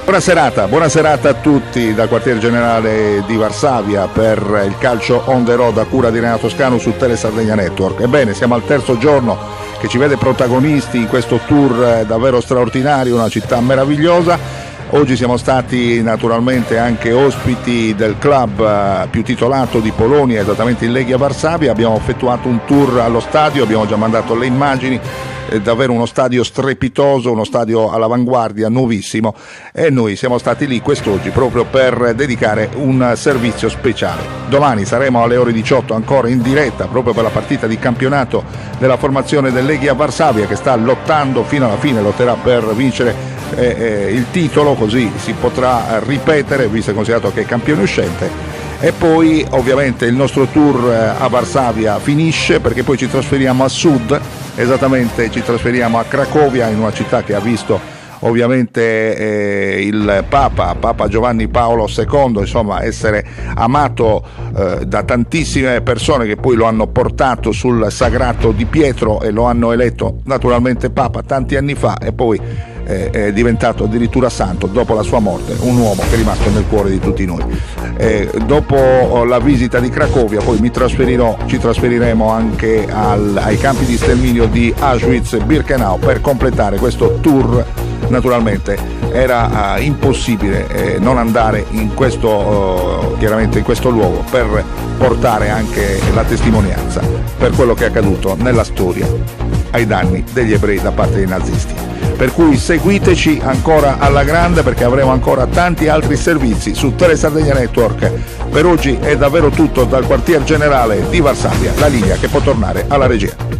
Buona serata a tutti dal quartier generale di Varsavia per il calcio on the road a cura di Renato Toscano su Tele Sardegna Network. Ebbene, siamo al terzo giorno che ci vede protagonisti in questo tour davvero straordinario, una città meravigliosa. Oggi siamo stati naturalmente anche ospiti del club più titolato di Polonia, esattamente il Legia Varsavia. Abbiamo effettuato un tour allo stadio, abbiamo già mandato le immagini. Davvero uno stadio strepitoso, uno stadio all'avanguardia, nuovissimo, e noi siamo stati lì quest'oggi proprio per dedicare un servizio speciale. Domani saremo alle ore 18 ancora in diretta proprio per la partita di campionato della formazione del Legia Varsavia, che sta lottando fino alla fine, lotterà per vincere il titolo, così si potrà ripetere visto e considerato che è campione uscente. E poi ovviamente il nostro tour a Varsavia finisce, perché poi ci trasferiamo a sud, esattamente ci trasferiamo a Cracovia, in una città che ha visto ovviamente il Papa Giovanni Paolo II, insomma, essere amato da tantissime persone che poi lo hanno portato sul sagrato di Pietro e lo hanno eletto naturalmente Papa tanti anni fa, e poi è diventato addirittura santo dopo la sua morte, un uomo che è rimasto nel cuore di tutti noi. Dopo la visita di Cracovia poi ci trasferiremo anche ai campi di sterminio di Auschwitz-Birkenau per completare questo tour. Naturalmente era impossibile non andare in questo luogo per portare anche la testimonianza per quello che è accaduto nella storia ai danni degli ebrei da parte dei nazisti. Per cui seguiteci ancora alla grande, perché avremo ancora tanti altri servizi su Tele Sardegna Network. Per oggi è davvero tutto dal quartier generale di Varsavia, la linea che può tornare alla regia.